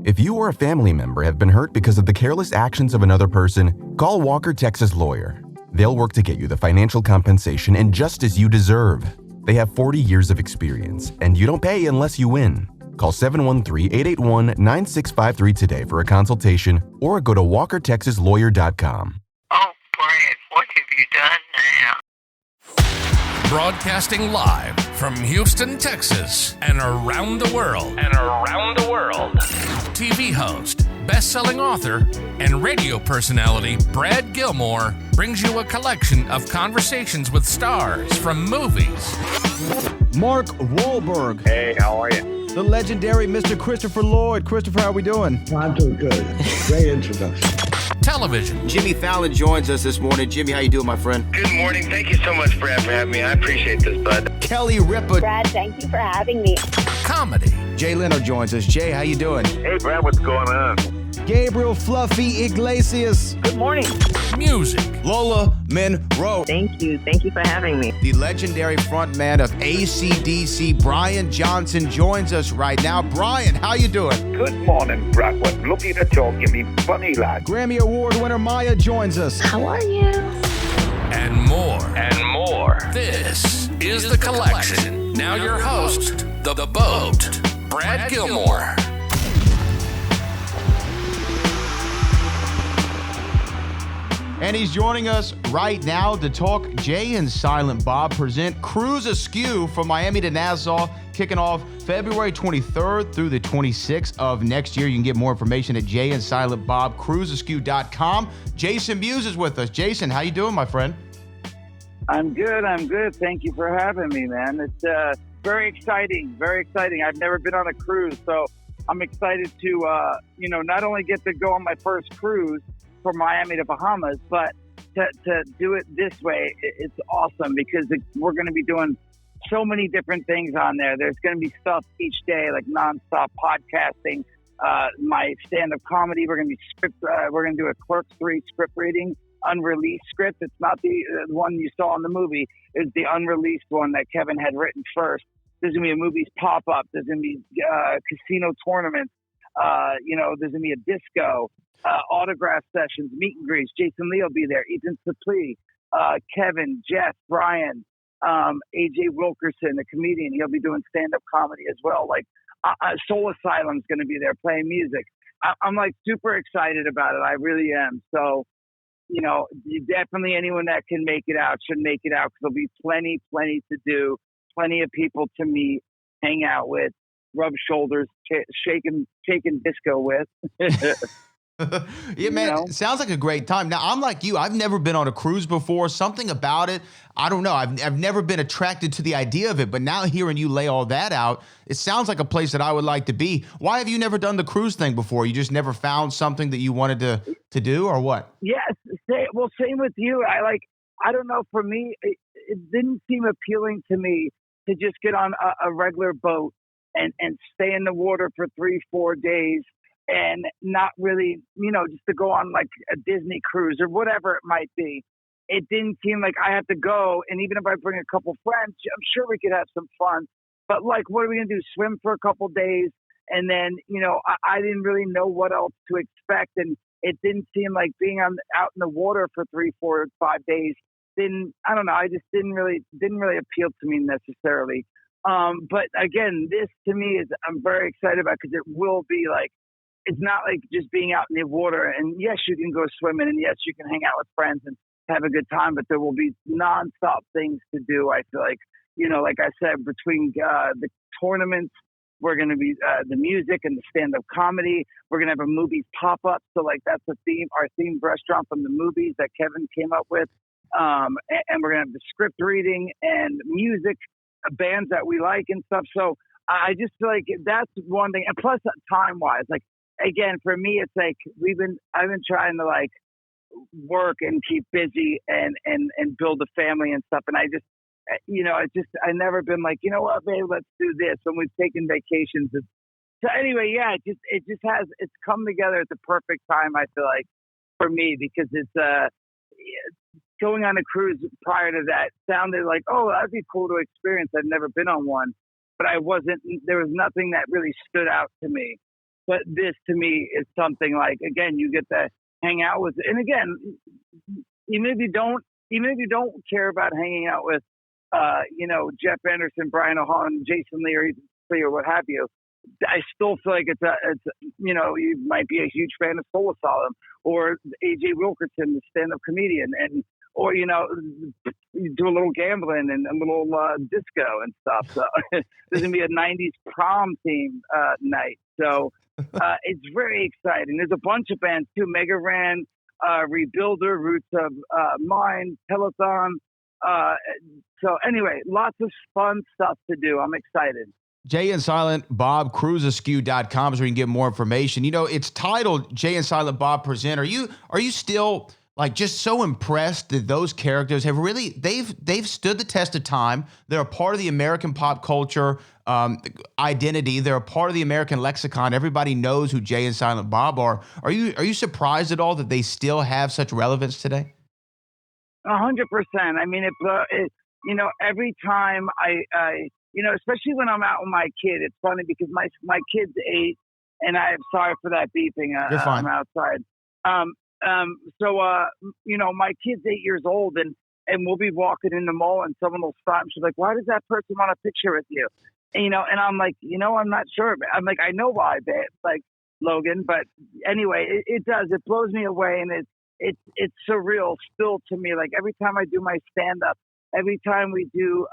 If you or a family member have been hurt because of the careless actions of another person, call Walker Texas Lawyer. They'll work to get you the financial compensation and justice you deserve. They have 40 years of experience, and you don't pay unless you win. Call 713-881-9653 today for a consultation or go to walkertexaslawyer.com. Oh, Brad, what have you done now? Broadcasting live from Houston, Texas, and around the world. TV host, best-selling author, and radio personality Brad Gilmore brings you a collection of conversations with stars from movies. Mark Wahlberg. Hey, how are you? The legendary Mr. Christopher Lloyd. Christopher, how are we doing? I'm doing good. Great introduction. Television. Jimmy Fallon joins us this morning. Jimmy, how you doing, my friend? Good morning. Thank you so much, Brad, for having me. I appreciate this, bud. Kelly Ripa. Brad, thank you for having me. Comedy. Jay Leno joins us. Jay, how you doing? Hey, Brad, what's going on? Gabriel Fluffy Iglesias. Good morning. Music. Lola Monroe. Thank you. Thank you for having me. The legendary frontman of AC/DC, Brian Johnson, joins us right now. Brian, how you doing? Good morning, Brad. What looking to talk, give me funny lad. Grammy Award winner Maya joins us. How are you? And more. This is The Collection. Now your host, The Boat, Brad Gilmore. And he's joining us right now to talk. Jay and Silent Bob present Cruise Askew from Miami to Nassau, kicking off February 23rd through the 26th of next year. You can get more information at jayandsilentbobcruiseaskew.com. Jason Mewes is with us. Jason, how you doing, my friend? I'm good. Thank you for having me, man. It's very exciting. I've never been on a cruise, so I'm excited to, not only get to go on my first cruise from Miami to Bahamas, but to do it this way, it's awesome because we're going to be doing so many different things on there. There's going to be stuff each day, like nonstop podcasting, my stand-up comedy. We're going to be we're going to do a Clerks 3 script reading, unreleased script. It's not the one you saw in the movie. It's the unreleased one that Kevin had written first. There's going to be a movies pop-up. There's going to be casino tournaments. There's going to be a disco, autograph sessions, meet and greets. Jason Lee will be there. Ethan Suplee, Kevin, Jeff, Brian, AJ Wilkerson, the comedian. He'll be doing stand-up comedy as well. Like Soul Asylum's going to be there playing music. I'm like super excited about it. I really am. So, definitely anyone that can make it out should make it out because there'll be plenty to do, plenty of people to meet, hang out with, rub shoulders, shaking disco with. Yeah, man, It sounds like a great time. Now, I'm like you. I've never been on a cruise before. Something about it, I don't know. I've never been attracted to the idea of it. But now hearing you lay all that out, it sounds like a place that I would like to be. Why have you never done the cruise thing before? You just never found something that you wanted to do, or what? Yes. Same with you. I don't know. For me, it didn't seem appealing to me to just get on a regular boat and stay in the water for 3-4 days. And not really, just to go on like a Disney cruise or whatever it might be. It didn't seem like I have to go. And even if I bring a couple friends, I'm sure we could have some fun. But like, what are we going to do? Swim for a couple days? And then, I didn't really know what else to expect. And it didn't seem like being out in the water for 3, 4, 5 days. I don't know. I just didn't really appeal to me necessarily. But again, this to me I'm very excited about because it will be like, it's not like just being out in the water. And yes, you can go swimming and yes, you can hang out with friends and have a good time, but there will be nonstop things to do. I feel like, like I said, between the tournaments, we're going to be the music and the stand-up comedy. We're going to have a movies pop-up. So like that's our themed restaurant from the movies that Kevin came up with. And we're going to have the script reading and music, bands that we like and stuff. So I just feel like that's one thing. And plus time-wise, like, again, for me, it's like I've been trying to like work and keep busy and build a family and stuff. And I just, I never been like, you know what, babe, let's do this when we've taken vacations. So anyway, yeah, it's come together at the perfect time. I feel like for me, because it's, going on a cruise prior to that sounded like, oh, that'd be cool to experience. I've never been on one, but there was nothing that really stood out to me. But this to me is something like, again, you get to hang out with, and again, even if you don't care about hanging out with, Jeff Anderson, Brian O'Halloran, Jason Lee, or Ethan Lee, or what have you, I still feel like it's you might be a huge fan of Soul Asylum or AJ Wilkerson, the stand-up comedian, or you do a little gambling and a little disco and stuff. So there's gonna be a '90s prom theme night. So it's very exciting. There's a bunch of bands too: Mega Ran, Rebuilder, Roots of Mind, Peloton. So anyway, lots of fun stuff to do. I'm excited. Jay and Silent Bob, cruisaskew.com is where you can get more information. It's titled Jay and Silent Bob Present. Are you still like just so impressed that those characters have really, they've stood the test of time. They're a part of the American pop culture identity. They're a part of the American lexicon. Everybody knows who Jay and Silent Bob are. Are you surprised at all that they still have such relevance today? 100%. I mean, every time I especially when I'm out with my kid, it's funny because my kid's 8, and I'm sorry for that beeping. You're fine. I'm outside. My kid's 8 years old, and we'll be walking in the mall, and someone will stop, and she's like, "Why does that person want a picture with you?" And, and I'm like, I'm not sure. I'm like, I know why, babe, like Logan, but anyway, it does. It blows me away, and it's surreal still to me. Like every time I do my stand-up, every time we do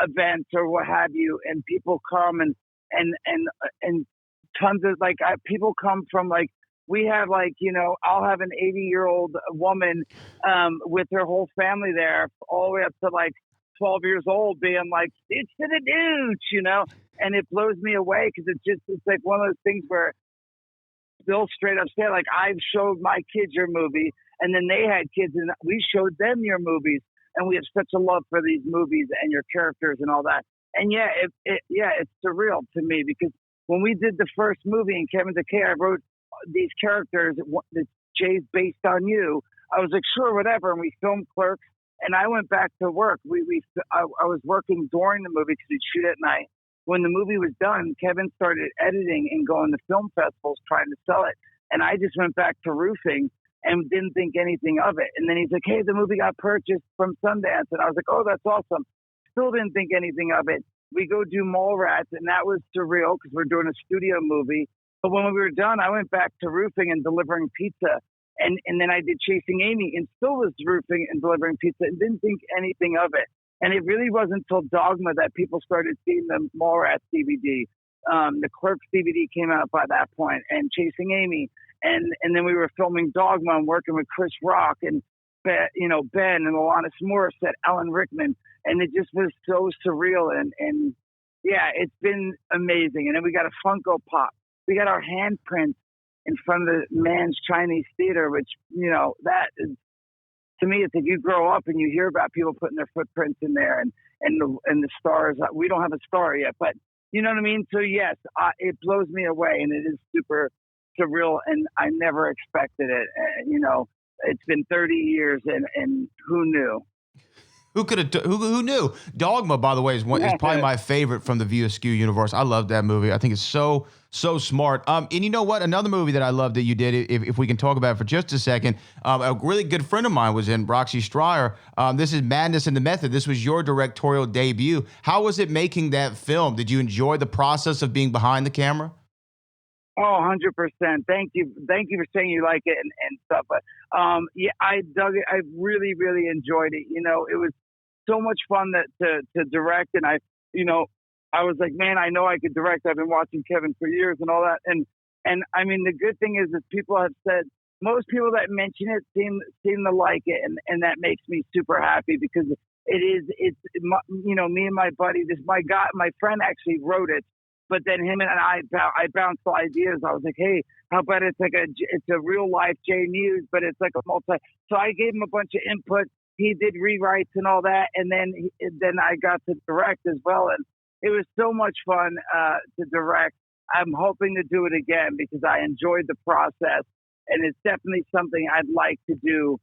events or what have you, and people come and tons of people come from we have I'll have an 80-year-old woman with her whole family there all the way up to 12 years old being like, it's to the dudes, and it blows me away because it's like one of those things where Bill straight up said, I've showed my kids your movie, and then they had kids and we showed them your movies. And we have such a love for these movies and your characters and all that. And it's surreal to me because when we did the first movie in Kevin Decay, I wrote these characters that Jay's based on you. I was like, sure, whatever. And we filmed Clerks, and I went back to work. I was working during the movie because we'd shoot at night. When the movie was done, Kevin started editing and going to film festivals trying to sell it. And I just went back to roofing and didn't think anything of it. And then he's like, hey, the movie got purchased from Sundance. And I was like, oh, that's awesome. Still didn't think anything of it. We go do Mallrats, and that was surreal because we're doing a studio movie. But when we were done, I went back to roofing and delivering pizza. And then I did Chasing Amy and still was roofing and delivering pizza and didn't think anything of it. And it really wasn't until Dogma that people started seeing the Mallrats DVD. The Clerks DVD came out by that point, and Chasing Amy. And then we were filming Dogma and working with Chris Rock and Ben and Alanis Morissette, Alan Rickman, and it just was so surreal and it's been amazing. And then we got a Funko Pop. We got our handprints in front of the Man's Chinese Theater, which that is, to me, it's if you grow up and you hear about people putting their footprints in there and the stars. We don't have a star yet, but you know what I mean. So yes, it blows me away, and it is super surreal, and I never expected it. It's been 30 years, and who knew? Who knew? Dogma, by the way, is probably my favorite from the View Askew universe. I love that movie. I think it's so smart. And you know what? Another movie that I love that you did, if we can talk about it for just a second, a really good friend of mine was in, Roxy Stryer. This is Madness in the Method. This was your directorial debut. How was it making that film? Did you enjoy the process of being behind the camera? Oh, 100%. Thank you for saying you like it and stuff. But I dug it. I really, really enjoyed it. It was so much fun to direct, and I was like, man, I know I could direct. I've been watching Kevin for years and all that. And I mean, the good thing is that people have said, most people that mention it seem to like it, and that makes me super happy because it's me and my buddy, my friend actually wrote it. But then him and I bounced the ideas. I was like, hey, how about it's a real life J Mewes, but it's like a multi. So I gave him a bunch of input. He did rewrites and all that, and then I got to direct as well, and it was so much fun to direct. I'm hoping to do it again because I enjoyed the process, and it's definitely something I'd like to do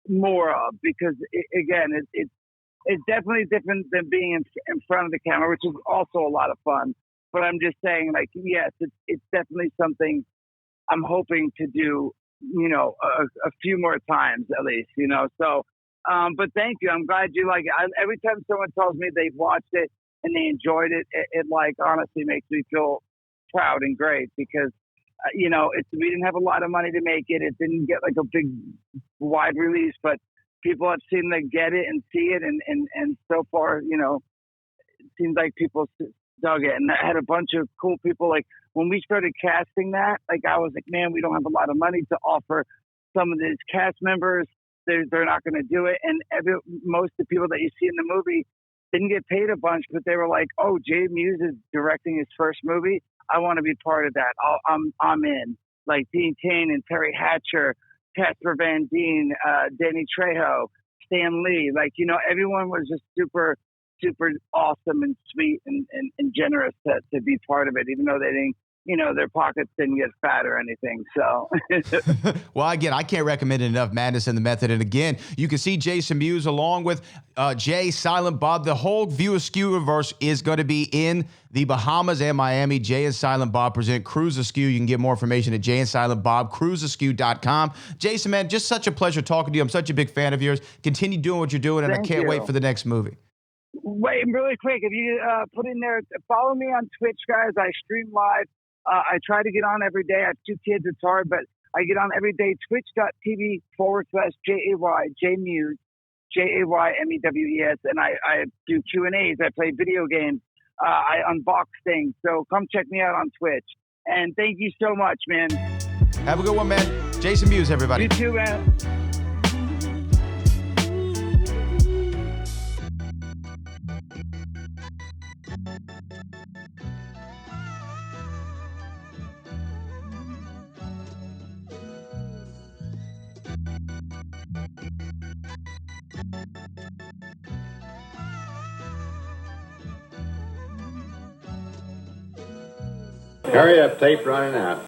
more of because it's definitely different than being in front of the camera, which is also a lot of fun. but I'm just saying, like, yes, it's definitely something I'm hoping to do, you know, a few more times at least, you know. So, but thank you. I'm glad you like it. Every time someone tells me they've watched it and they enjoyed it, it like honestly makes me feel proud and great because, you know, we didn't have a lot of money to make it. It didn't get like a big wide release, but people have seen to get it and see it. And so far, you know, it seems like people dug it. And I had a bunch of cool people. Like when we started casting that, like I was like, man, we don't have a lot of money to offer some of these cast members. They're not going to do it. And most of the people that you see in the movie didn't get paid a bunch, but they were like, oh, Jay Mewes is directing his first movie. I want to be part of that. I'm in. Like Dean Cain and Terry Hatcher, Casper Van Dien, Danny Trejo, Stan Lee. Like, you know, everyone was just super, super awesome and sweet and generous to be part of it, even though they didn't, you know, their pockets didn't get fat or anything. So, well, again, I can't recommend it enough, Madness and the Method. And again, you can see Jason Mewes along with Jay, Silent Bob. The whole View Askew universe is going to be in the Bahamas and Miami. Jay and Silent Bob present Cruise Askew. You can get more information at Jay and Silent Bob, cruiseaskew.com. Jason, man, just such a pleasure talking to you. I'm such a big fan of yours. Continue doing what you're doing, and I can't wait for the next movie. Wait, really quick, if you put in there, follow me on Twitch, guys. I stream live. I try to get on every day. I have 2 kids. It's hard, but I get on every day. Twitch.tv/JAY, J Mewes, JAYMEWES. And I do Q&As. I play video games. I unbox things. So come check me out on Twitch. And thank you so much, man. Have a good one, man. Jason Mewes, everybody. You too, man. Hurry up, tape running out.